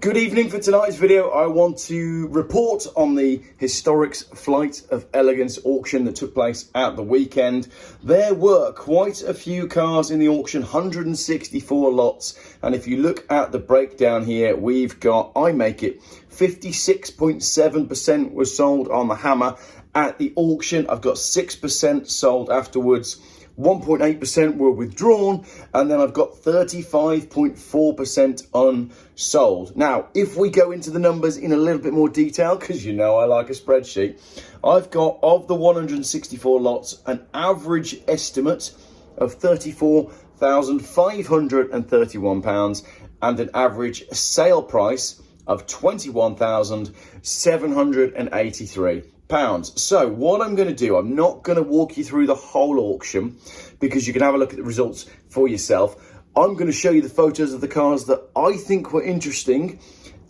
Good evening. For tonight's video, I want to report on the Historics Flight of Elegance auction that took place at the weekend. There were quite a few cars in the auction, 164 lots. And if you look at the breakdown here, we've got, I make it, 56.7% was sold on the hammer at the auction. I've got 6% sold afterwards. 1.8% were withdrawn, and then I've got 35.4% unsold. Now, if we go into the numbers in a little bit more detail, because you know I like a spreadsheet, I've got, of the 164 lots, an average estimate of £34,531 and an average sale price of £21,783. So what I'm going to do, I'm not going to walk you through the whole auction because you can have a look at the results for yourself. I'm going to show you the photos of the cars that I think were interesting,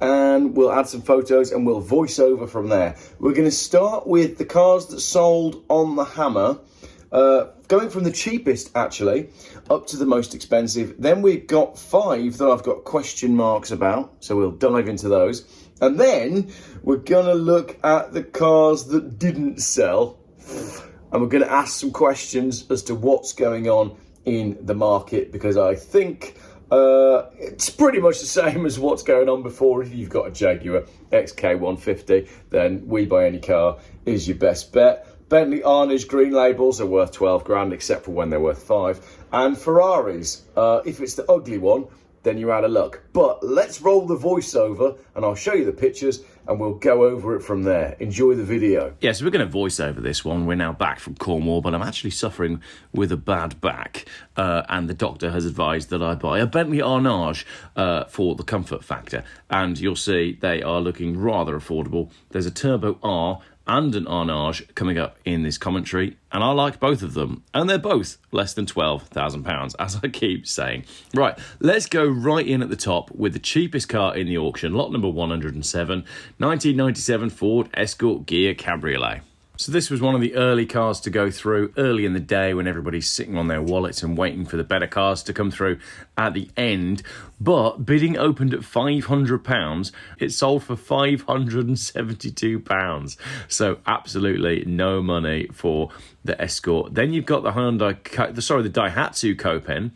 and we'll add some photos and we'll voice over from there. We're going to start with the cars that sold on the hammer, going from the cheapest actually up to the most expensive. Then we've got 5 that I've got question marks about, so we'll dive into those. And then we're going to look at the cars that didn't sell, and we're going to ask some questions as to what's going on in the market, because I think it's pretty much the same as what's going on before. If you've got a Jaguar XK150, then We Buy Any Car is your best bet. Bentley Arnage green labels are worth 12 grand, except for when they're worth 5. And Ferraris, if it's the ugly one, then you're out of luck. But let's roll the voiceover and I'll show you the pictures and we'll go over it from there. Enjoy the video. Yeah, so we're going to voice over this one. We're now back from Cornwall, but I'm actually suffering with a bad back. And the doctor has advised that I buy a Bentley Arnage for the comfort factor. And you'll see they are looking rather affordable. There's a Turbo R and an Arnage coming up in this commentary, and I like both of them, and they're both less than £12,000, as I keep saying. Right, let's go right in at the top with the cheapest car in the auction, lot number 107, 1997 Ford Escort Gear Cabriolet. So this was one of the early cars to go through, early in the day when everybody's sitting on their wallets and waiting for the better cars to come through at the end. But bidding opened at £500. It sold for £572. So absolutely no money for the Escort. Then you've got the the Daihatsu Copen.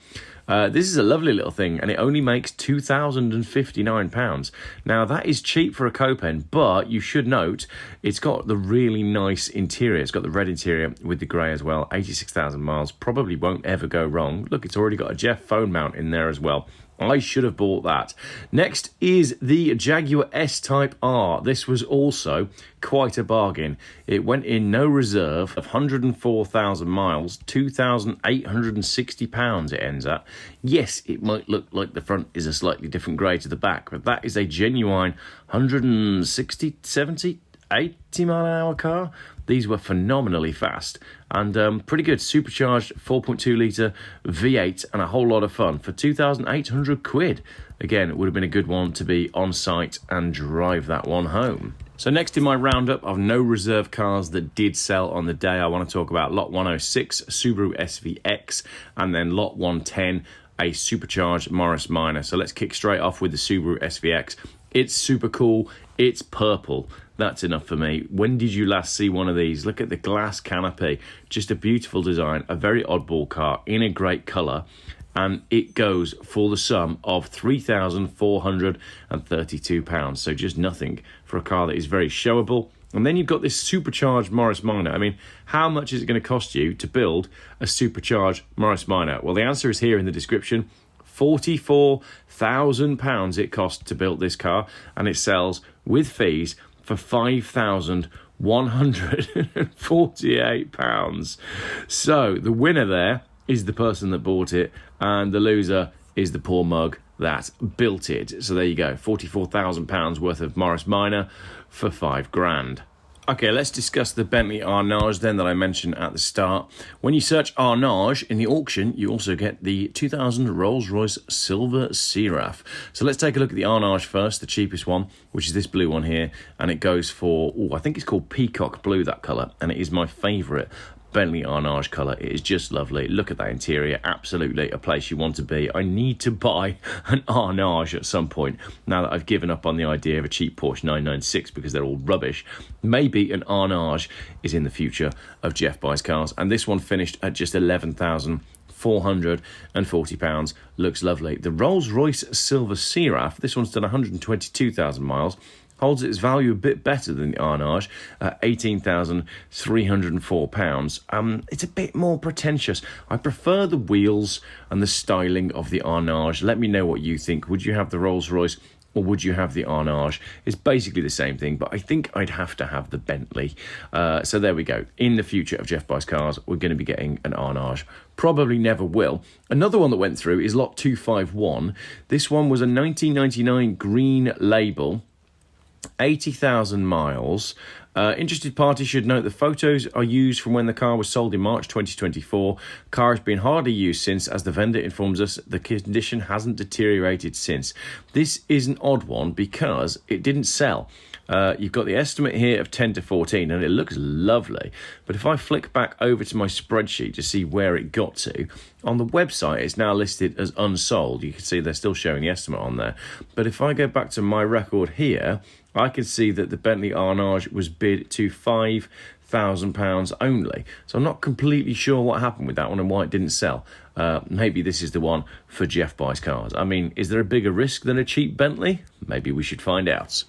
This is a lovely little thing, and it only makes £2,059. Now, that is cheap for a Copen, but you should note it's got the really nice interior. It's got the red interior with the grey as well. 86,000 miles. Probably won't ever go wrong. Look, it's already got a Geoff phone mount in there as well. I should have bought that. Next is the Jaguar S-Type R. This was also quite a bargain. It went in no reserve of 104,000 miles, £2,860 it ends at. Yes, it might look like the front is a slightly different grey to the back, but that is a genuine 160, 70, 80 mile an hour car. These were phenomenally fast and pretty good. Supercharged 4.2 litre V8 and a whole lot of fun for 2,800 quid. Again, it would have been a good one to be on site and drive that one home. So next in my roundup of no reserve cars that did sell on the day, I want to talk about lot 106, Subaru SVX, and then lot 110, a supercharged Morris Minor. So let's kick straight off with the Subaru SVX. It's super cool. It's purple. That's enough for me. When did you last see one of these? Look at the glass canopy. Just a beautiful design, a very oddball car in a great colour. And it goes for the sum of £3,432. So just nothing for a car that is very showable. And then you've got this supercharged Morris Minor. I mean, how much is it going to cost you to build a supercharged Morris Minor? Well, the answer is here in the description. £44,000 it cost to build this car, and it sells with fees for £5,148. So the winner there is the person that bought it, and the loser is the poor mug that built it. So there you go, £44,000 worth of Morris Minor for £5 grand. Okay, let's discuss the Bentley Arnage then that I mentioned at the start. When you search Arnage in the auction, you also get the 2000 Rolls-Royce Silver Seraph. So let's take a look at the Arnage first, the cheapest one, which is this blue one here. And it goes for, I think it's called Peacock Blue, that colour. And it is my favourite Bentley Arnage colour. It is just lovely. Look at that interior. Absolutely a place you want to be. I need to buy an Arnage at some point now that I've given up on the idea of a cheap Porsche 996 because they're all rubbish. Maybe an Arnage is in the future of Geoff Buys Cars. And this one finished at just £11,440. Looks lovely. The Rolls-Royce Silver Seraph, this one's done 122,000 miles. Holds its value a bit better than the Arnage at £18,304. It's a bit more pretentious. I prefer the wheels and the styling of the Arnage. Let me know what you think. Would you have the Rolls-Royce or would you have the Arnage? It's basically the same thing, but I think I'd have to have the Bentley. So there we go. In the future of Geoff Buys Cars, we're going to be getting an Arnage. Probably never will. Another one that went through is Lot 251. This one was a 1999 green label. 80,000 miles. Interested parties should note the photos are used from when the car was sold in March 2024. Car has been hardly used since, as the vendor informs us the condition hasn't deteriorated since. This is an odd one because it didn't sell. You've got the estimate here of 10 to 14 and it looks lovely. But if I flick back over to my spreadsheet to see where it got to, on the website it's now listed as unsold. You can see they're still showing the estimate on there. But if I go back to my record here, I can see that the Bentley Arnage was bid to £5,000 only. So I'm not completely sure what happened with that one and why it didn't sell. Maybe this is the one for Geoff Buys Cars. I mean, is there a bigger risk than a cheap Bentley? Maybe we should find out.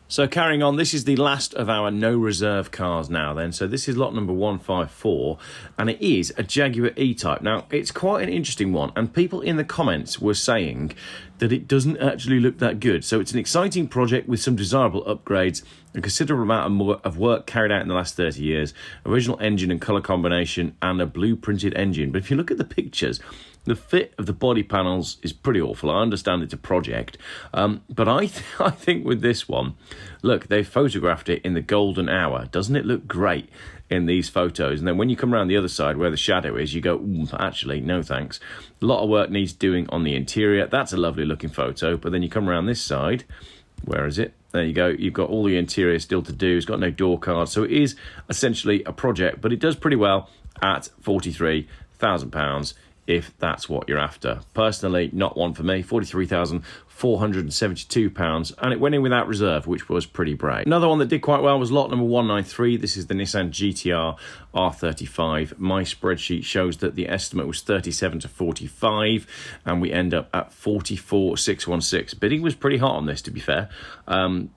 So carrying on, this is the last of our no reserve cars now then. So this is lot number 154 and it is a Jaguar E-Type. Now, it's quite an interesting one and people in the comments were saying that it doesn't actually look that good. So it's an exciting project with some desirable upgrades, a considerable amount of work carried out in the last 30 years, original engine and colour combination and a blueprinted engine. But if you look at the pictures, the fit of the body panels is pretty awful. I understand it's a project, but I think with this one, look, they photographed it in the golden hour. Doesn't it look great in these photos? And then when you come around the other side where the shadow is, you go, actually, no thanks. A lot of work needs doing on the interior. That's a lovely looking photo. But then you come around this side, where is it? There you go. You've got all the interior still to do. It's got no door cards. So it is essentially a project, but it does pretty well at £43,000. If that's what you're after. Personally, not one for me. £43,472, and it went in without reserve, which was pretty brave. Another one that did quite well was lot number 193. This is the Nissan GTR R35. My spreadsheet shows that the estimate was 37 to 45, and we end up at 44,616. Bidding was pretty hot on this, to be fair,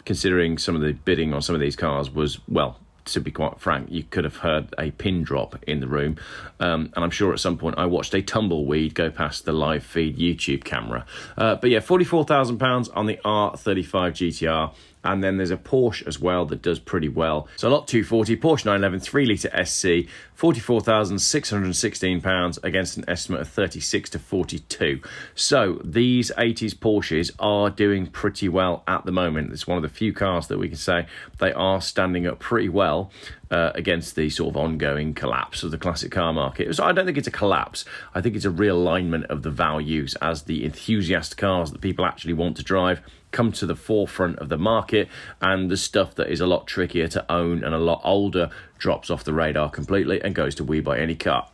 considering some of the bidding on some of these cars was, well, to be quite frank, you could have heard a pin drop in the room. And I'm sure at some point I watched a tumbleweed go past the live feed YouTube camera. But yeah, £44,000 on the R35 GTR. And then there's a Porsche as well that does pretty well. So lot 240, Porsche 911 3-litre SC, £44,616 against an estimate of 36 to 42. So these 80s Porsches are doing pretty well at the moment. It's one of the few cars that we can say they are standing up pretty well against the sort of ongoing collapse of the classic car market. So I don't think it's a collapse. I think it's a realignment of the values as the enthusiast cars that people actually want to drive come to the forefront of the market, and the stuff that is a lot trickier to own and a lot older drops off the radar completely and goes to We Buy Any Car.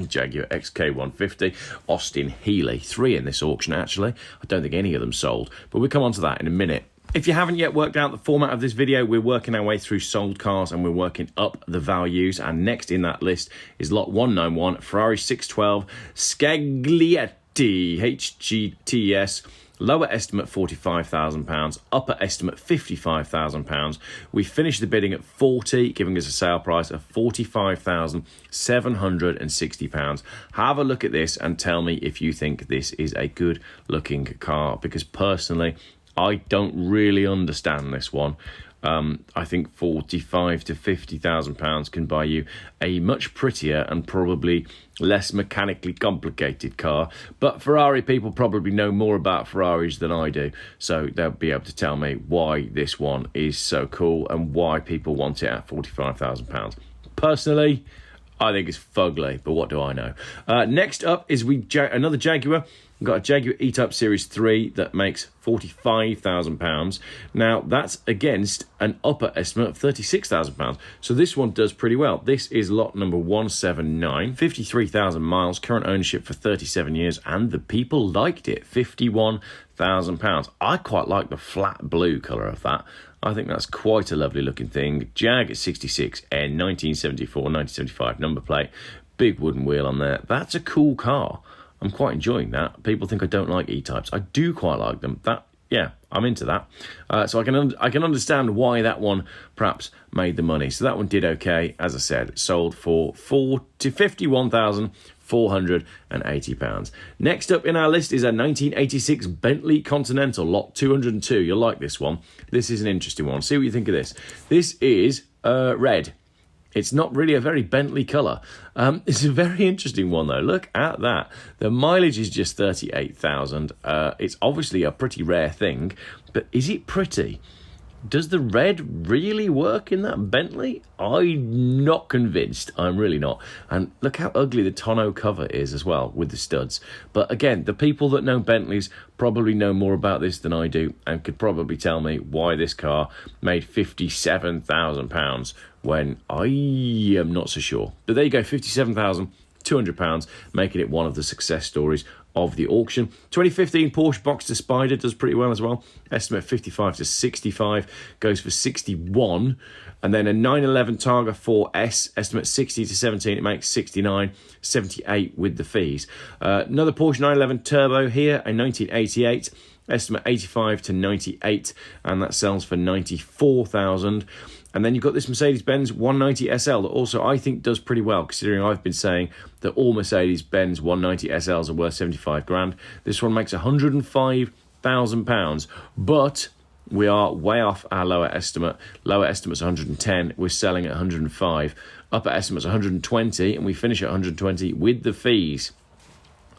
Jaguar XK150, Austin Healey, 3 in this auction actually. I don't think any of them sold, but we'll come on to that in a minute. If you haven't yet worked out the format of this video, we're working our way through sold cars and we're working up the values. And next in that list is lot 191, Ferrari 612 Scaglietti HGTS. Lower estimate £45,000, upper estimate £55,000. We finished the bidding at 40, giving us a sale price of £45,760. Have a look at this and tell me if you think this is a good looking car, because personally, I don't really understand this one. I think £45,000 to £50,000 can buy you a much prettier and probably less mechanically complicated car. But Ferrari people probably know more about Ferraris than I do, so they'll be able to tell me why this one is so cool and why people want it at £45,000. Personally, I think it's fugly, but what do I know? Next up is another Jaguar. We've got a Jaguar E-Type Series 3 that makes £45,000. Now, that's against an upper estimate of £36,000. So this one does pretty well. This is lot number 179, 53,000 miles, current ownership for 37 years, and the people liked it, £51,000. I quite like the flat blue colour of that. I think that's quite a lovely looking thing. Jag at 66, N, 1974, 1975 number plate, big wooden wheel on there. That's a cool car. I'm quite enjoying that. People think I don't like E-Types. I do quite like them. Yeah, I'm into that. So I can understand why that one perhaps made the money. So that one did okay. As I said, it sold for £51,480. Next up in our list is a 1986 Bentley Continental, lot 202. You'll like this one. This is an interesting one. See what you think of this. This is red. It's not really a very Bentley colour. It's a very interesting one, though. Look at that. The mileage is just 38,000. It's obviously a pretty rare thing, but is it pretty? Does the red really work in that Bentley? I'm not convinced. I'm really not. And look how ugly the tonneau cover is as well with the studs. But again, the people that know Bentleys probably know more about this than I do and could probably tell me why this car made £57,000 when I am not so sure. But there you go, £57,200, making it one of the success stories of the auction. 2015 Porsche Boxster Spider does pretty well as well. Estimate 55 to 65, goes for 61. And then a 911 Targa 4S, estimate 60 to 17, it makes 69, 78 with the fees. Another Porsche 911 Turbo here, a 1988, estimate 85 to 98, and that sells for 94,000. And then you've got this Mercedes-Benz 190 SL that also I think does pretty well, considering I've been saying that all Mercedes-Benz 190 SLs are worth 75 grand. This one makes £105,000, but we are way off our lower estimate. Lower estimate's 110, we're selling at 105. Upper estimate's 120, and we finish at 120 with the fees.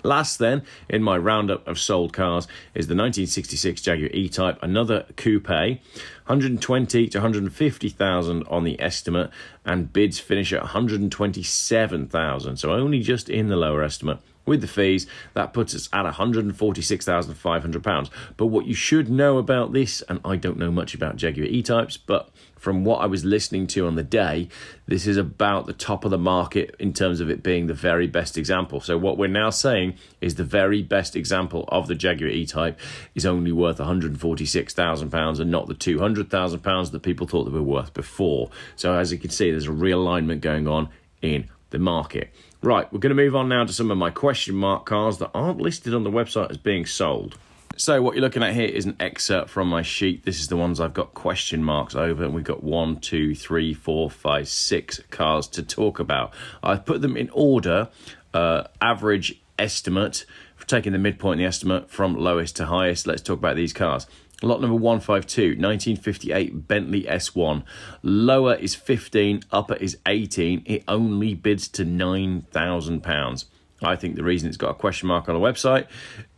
Last then, in my roundup of sold cars, is the 1966 Jaguar E-Type, another coupe, 120 to 150,000 on the estimate, and bids finish at 127,000, so only just in the lower estimate. With the fees, that puts us at £146,500. But what you should know about this, and I don't know much about Jaguar E-Types, but from what I was listening to on the day, this is about the top of the market in terms of it being the very best example. So what we're now saying is the very best example of the Jaguar E-Type is only worth £146,000 and not the £200,000 that people thought they were worth before. So as you can see, there's a realignment going on in the market. Right, we're going to move on now to some of my question mark cars that aren't listed on the website as being sold. So what you're looking at here is an excerpt from my sheet. This is the ones I've got question marks over, and we've got 1, 2, 3, 4, 5, 6 cars to talk about. I've put them in order, average estimate, taking the midpoint in the estimate from lowest to highest. Let's talk about these cars. Lot number 152, 1958 Bentley S1. Lower is 15, upper is 18. It only bids to £9,000. I think the reason it's got a question mark on the website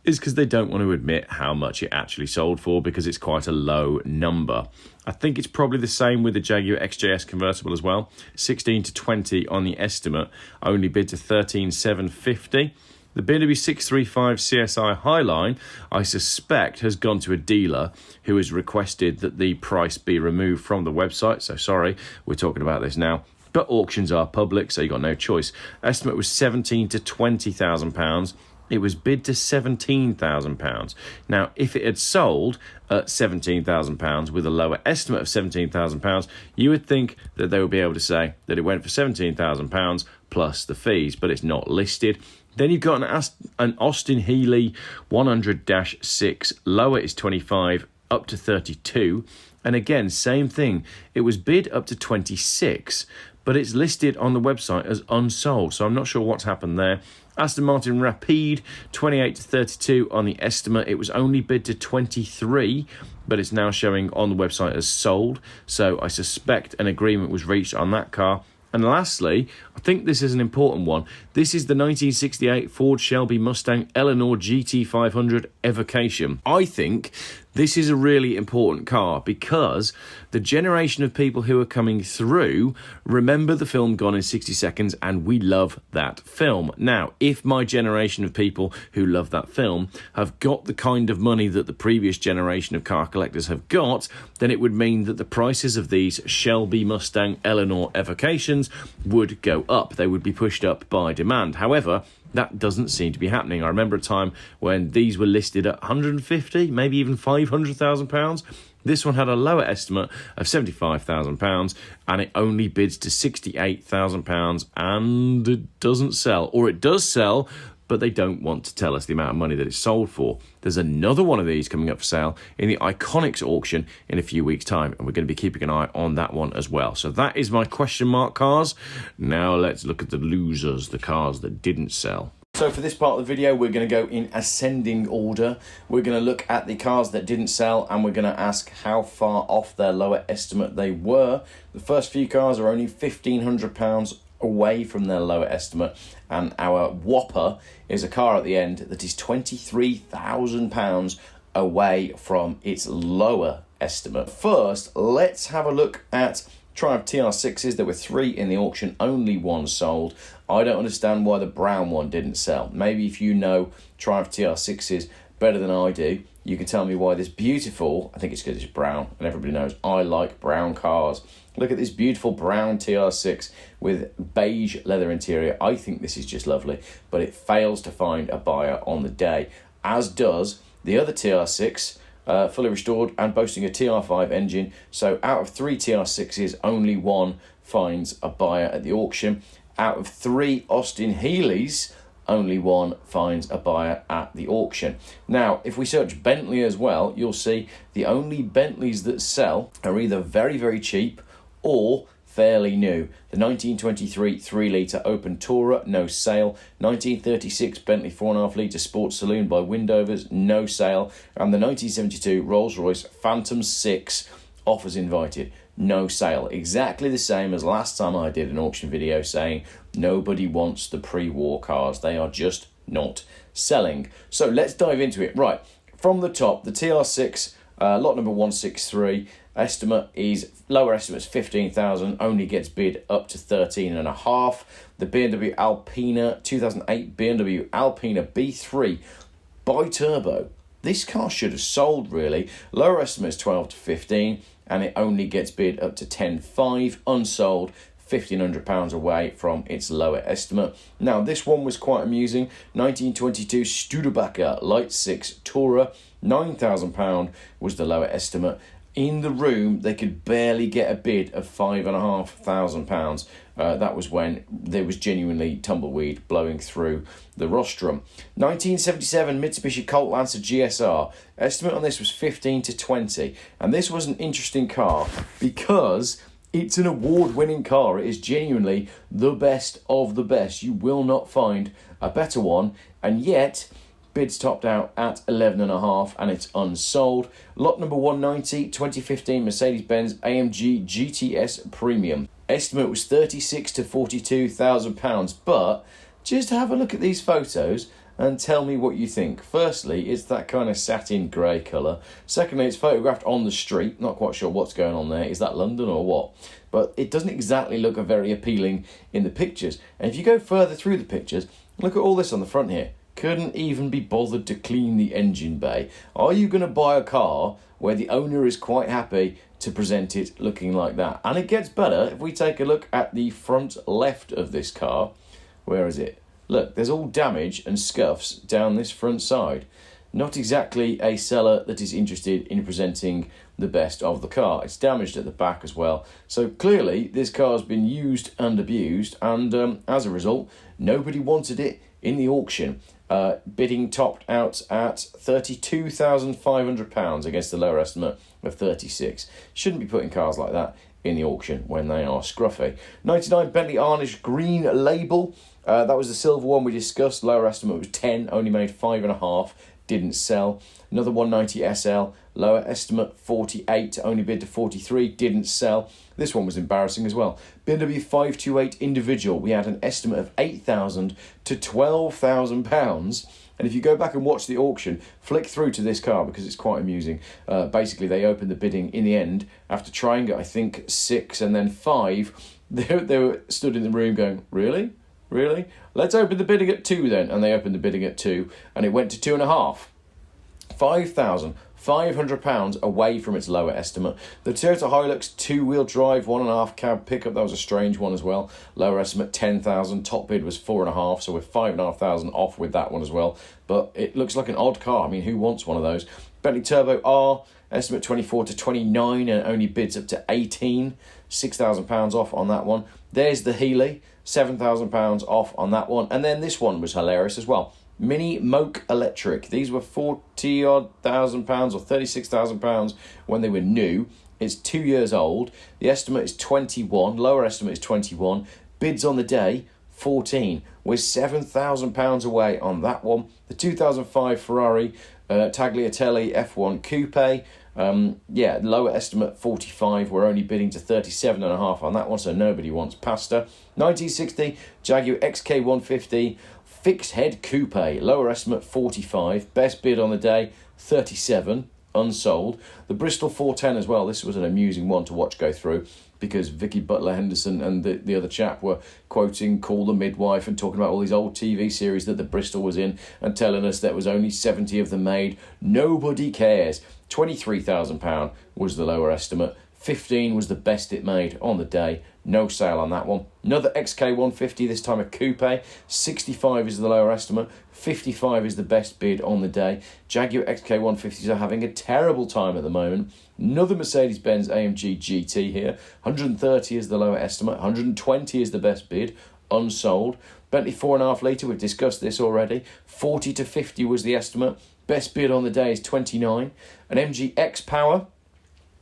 is because they don't want to admit how much it actually sold for, because it's quite a low number. I think it's probably the same with the Jaguar XJS convertible as well. 16 to 20 on the estimate, only bid to £13,750. The BMW 635 CSI Highline, I suspect, has gone to a dealer who has requested that the price be removed from the website. So sorry, we're talking about this now. But auctions are public, so you've got no choice. Estimate was £17,000 to £20,000. It was bid to £17,000. Now, if it had sold at £17,000 with a lower estimate of £17,000, you would think that they would be able to say that it went for £17,000 plus the fees, but it's not listed. Then you've got an Austin Healey 100-6. Lower is 25, up to 32. And again, same thing. It was bid up to 26, but it's listed on the website as unsold. So I'm not sure what's happened there. Aston Martin Rapide, 28 to 32 on the estimate. It was only bid to 23, but it's now showing on the website as sold. So I suspect an agreement was reached on that car. And lastly, I think this is an important one. This is the 1968 Ford Shelby Mustang Eleanor GT500 Evocation. I think This is a really important car because the generation of people who are coming through remember the film Gone in 60 Seconds, and we love that film. Now, if my generation of people who love that film have got the kind of money that the previous generation of car collectors have got, then it would mean that the prices of these Shelby, Mustang, Eleanor evocations would go up. They would be pushed up by demand. However, that doesn't seem to be happening. I remember a time when these were listed at 150, maybe even £500,000. This one had a lower estimate of £75,000 and it only bids to £68,000 and it doesn't sell. Or it does sell, but they don't want to tell us the amount of money that it's sold for. There's another one of these coming up for sale in the Iconics auction in a few weeks' time, and we're going to be keeping an eye on that one as well. So that is my question mark cars. Now let's look at the losers, the cars that didn't sell. So for this part of the video, we're going to go in ascending order. We're going to look at the cars that didn't sell, and we're going to ask how far off their lower estimate they were. The first few cars are only £1,500 away from their lower estimate, and our whopper is a car at the end that is £23,000 away from its lower estimate. First, let's have a look at Triumph TR6s. There were 3 in the auction, only 1 sold. I don't understand why the brown one didn't sell. Maybe if you know Triumph TR6s better than I do, you can tell me why this beautiful, I think it's because it's brown, and everybody knows I like brown cars. Look at this beautiful brown TR6 with beige leather interior. I think this is just lovely, but it fails to find a buyer on the day, as does the other TR6, fully restored and boasting a TR5 engine. So out of 3 TR6s, only 1 finds a buyer at the auction. Out of 3 Austin Healey's, only 1 finds a buyer at the auction. Now, if we search Bentley as well, you'll see the only Bentleys that sell are either very, very cheap or fairly new. The 1923 3-litre Open Tourer, no sale. 1936 Bentley 4.5-litre Sports Saloon by Windovers, no sale. And the 1972 Rolls-Royce Phantom 6, offers invited, no sale. Exactly the same as last time I did an auction video saying nobody wants the pre-war cars. They are just not selling. So let's dive into it. Right, from the top, the TR6, lot number 163, estimate is, lower estimate is 15,000, only gets bid up to 13.5. The BMW Alpina, 2008 BMW Alpina B3 bi-turbo. This car should have sold really. Lower estimate is 12 to 15, and it only gets bid up to 10.5, unsold, £1,500 away from its lower estimate. Now, this one was quite amusing. 1922 Studebaker Light 6 Tourer, £9,000 was the lower estimate. In the room, they could barely get a bid of £5,500. That was when there was genuinely tumbleweed blowing through the rostrum. 1977 Mitsubishi Colt Lancer GSR. Estimate on this was 15 to 20. And this was an interesting car because it's an award-winning car. It is genuinely the best of the best. You will not find a better one. And yet, bids topped out at 11.5 and it's unsold. Lot number 190, 2015 Mercedes-Benz AMG GTS Premium. Estimate was 36 to 42,000 pounds, but just have a look at these photos and tell me what you think. Firstly, it's that kind of satin grey colour. Secondly, it's photographed on the street. Not quite sure what's going on there. Is that London or what? But it doesn't exactly look very appealing in the pictures. And if you go further through the pictures, look at all this on the front here. Couldn't even be bothered to clean the engine bay. Are you going to buy a car where the owner is quite happy to present it looking like that? And it gets better if we take a look at the front left of this car. Where is it? Look, there's all damage and scuffs down this front side. Not exactly a seller that is interested in presenting the best of the car. It's damaged at the back as well. So clearly this car's been used and abused, and as a result, nobody wanted it in the auction. Bidding topped out at £32,500 against the lower estimate of 36. Shouldn't be putting cars like that in the auction when they are scruffy. 99 Bentley Arnage green label. That was the silver one we discussed. Lower estimate was 10, only made 5.5, didn't sell. Another 190 SL, lower estimate 48, only bid to 43, didn't sell. This one was embarrassing as well. BMW 528 individual, we had an estimate of £8,000 to £12,000, And if you go back and watch the auction, flick through to this car because it's quite amusing. Basically, they opened the bidding in the end after trying, I think, 6 and then 5. They were stood in the room going, really? Really? Let's open the bidding at 2 then. And they opened the bidding at 2 and it went to 2.5. £5,500 away from its lower estimate. The Toyota Hilux 2-wheel drive 1.5 cab pickup, that was a strange one as well. Lower estimate 10,000, top bid was 4.5, so we're 5,500 off with that one as well. But it looks like an odd car. I mean, who wants one of those? Bentley Turbo R, estimate 24 to 29 and only bids up to 18, £6,000 off on that one. There's the Healy, £7,000 off on that one. And then this one was hilarious as well. Mini Moke Electric. These were 40-odd thousand pounds or £36,000 when they were new. It's 2 years old. The estimate is 21. Lower estimate is 21. Bids on the day, 14. We're £7,000 away on that one. The 2005 Ferrari Tagliatelle F1 Coupe. Lower estimate 45. We're only bidding to 37.5 on that one, so nobody wants pasta. 1960 Jaguar XK150 Fixed Head Coupe, lower estimate 45, best bid on the day 37, unsold. The Bristol 410 as well, this was an amusing one to watch go through because Vicky Butler Henderson and the other chap were quoting Call the Midwife and talking about all these old TV series that the Bristol was in and telling us there was only 70 of them made. Nobody cares. £23,000 was the lower estimate. 15 was the best it made on the day. No sale on that one. Another XK150, this time a coupe. 65 is the lower estimate. 55 is the best bid on the day. Jaguar XK150s are having a terrible time at the moment. Another Mercedes-Benz AMG GT here. 130 is the lower estimate. 120 is the best bid. Unsold. Bentley 4.5 litre, we've discussed this already. 40 to 50 was the estimate. Best bid on the day is 29. An MG X-Power.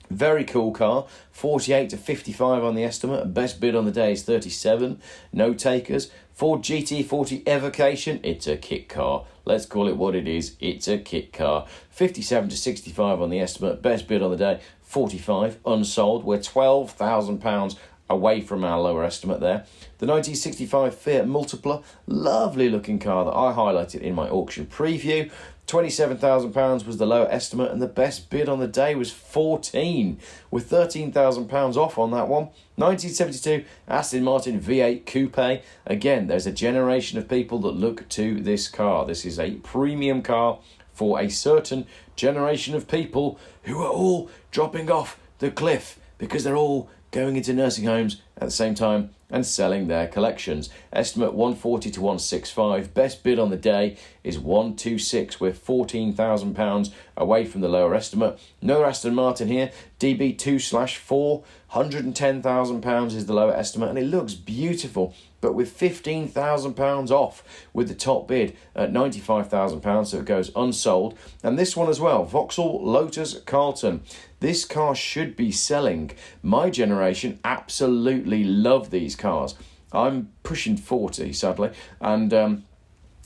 Very cool car, 48 to 55 on the estimate. Best bid on the day is 37. No takers. Ford GT40 Evocation, it's a kit car. Let's call it what it is. It's a kit car. 57 to 65 on the estimate. Best bid on the day, 45. Unsold. We're £12,000 away from our lower estimate there. The 1965 Fiat Multipla, lovely looking car that I highlighted in my auction preview. £27,000 was the lower estimate and the best bid on the day was 14 with £13,000 off on that one. 1972 Aston Martin V8 Coupe. Again, there's a generation of people that look to this car. This is a premium car for a certain generation of people who are all dropping off the cliff because they're all going into nursing homes at the same time and selling their collections. Estimate 140 to 165. Best bid on the day is 126. We're £14,000 away from the lower estimate. No Aston Martin here. DB2/4. £110,000 is the lower estimate and it looks beautiful, but with £15,000 off with the top bid at £95,000, so it goes unsold. And this one as well, Vauxhall Lotus Carlton. This car should be selling. My generation absolutely love these cars. I'm pushing 40, sadly, and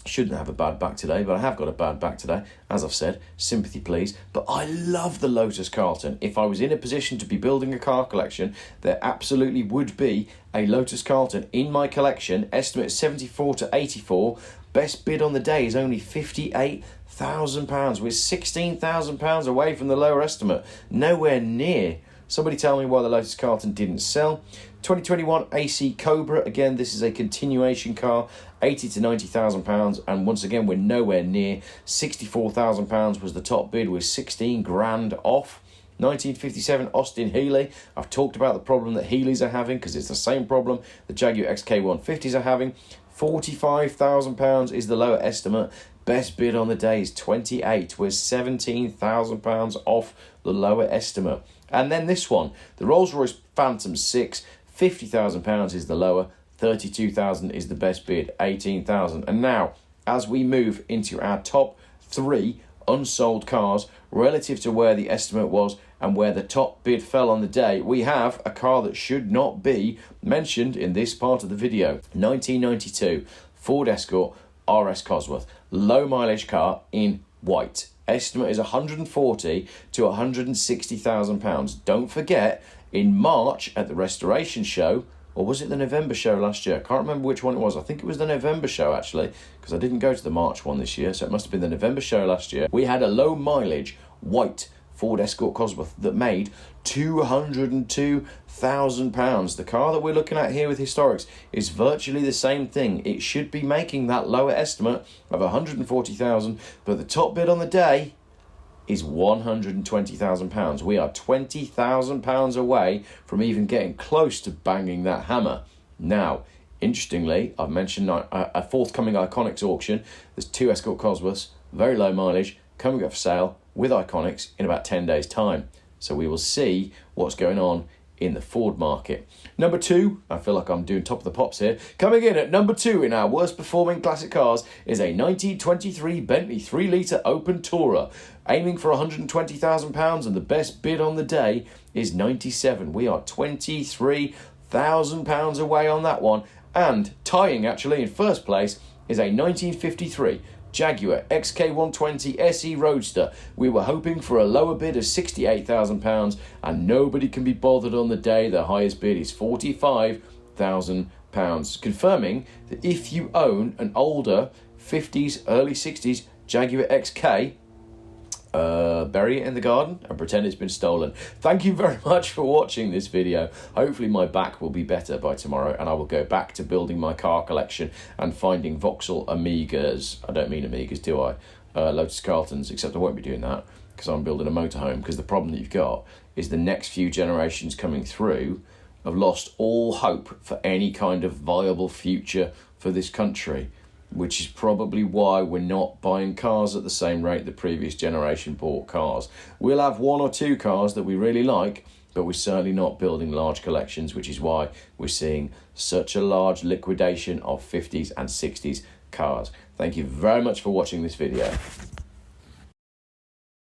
shouldn't have a bad back today, but I have got a bad back today. As I've said, sympathy please. But I love the Lotus Carlton. If I was in a position to be building a car collection, there absolutely would be a Lotus Carlton in my collection. Estimate 74 to 84. Best bid on the day is only £58,000. We're £16,000 away from the lower estimate. Nowhere near. Somebody tell me why the Lotus Carlton didn't sell. 2021 AC Cobra. Again, this is a continuation car. 80 to £90,000, and once again we're nowhere near. £64,000 was the top bid with 16 grand off. 1957 Austin Healey. I've talked about the problem that Healeys are having because it's the same problem the Jaguar XK150s are having. £45,000 is the lower estimate. Best bid on the day is 28. We're £17,000 off the lower estimate. And then this one, the Rolls-Royce Phantom 6, £50,000 is the lower. 32,000 is the best bid, 18,000. And now, as we move into our top 3 unsold cars relative to where the estimate was and where the top bid fell on the day, we have a car that should not be mentioned in this part of the video. 1992 Ford Escort RS Cosworth, low mileage car in white. Estimate is 140 to £160,000. Don't forget, in March at the restoration show, or was it the November show last year? I can't remember which one it was. I think it was the November show, actually, because I didn't go to the March one this year, so it must have been the November show last year. We had a low mileage white Ford Escort Cosworth that made £202,000. The car that we're looking at here with historics is virtually the same thing. It should be making that lower estimate of £140,000, but the top bid on the day is £120,000. We are £20,000 away from even getting close to banging that hammer. Now, interestingly, I've mentioned a forthcoming Iconics auction. There's 2 Escort Cosworths, very low mileage, coming up for sale with Iconics in about 10 days' time. So we will see what's going on in the Ford market. Number 2, I feel like I'm doing top of the pops here. Coming in at number 2 in our worst performing classic cars is a 1923 Bentley 3-litre open tourer, aiming for £120,000, and the best bid on the day is 97. We are £23,000 away on that one, and tying actually in first place is a 1953 Jaguar XK120 SE Roadster. We were hoping for a lower bid of £68,000, and nobody can be bothered on the day. The highest bid is £45,000, confirming that if you own an older 50s, early 60s Jaguar XK, bury it in the garden and pretend it's been stolen. Thank you very much for watching this video. Hopefully my back will be better by tomorrow, and I will go back to building my car collection and finding Vauxhall Amigas. I don't mean Amigas, do I? Lotus Carltons, except I won't be doing that because I'm building a motorhome, because the problem that you've got is the next few generations coming through have lost all hope for any kind of viable future for this country, which is probably why we're not buying cars at the same rate the previous generation bought cars. We'll have 1 or 2 cars that we really like, but we're certainly not building large collections, which is why we're seeing such a large liquidation of 50s and 60s cars. Thank you very much for watching this video.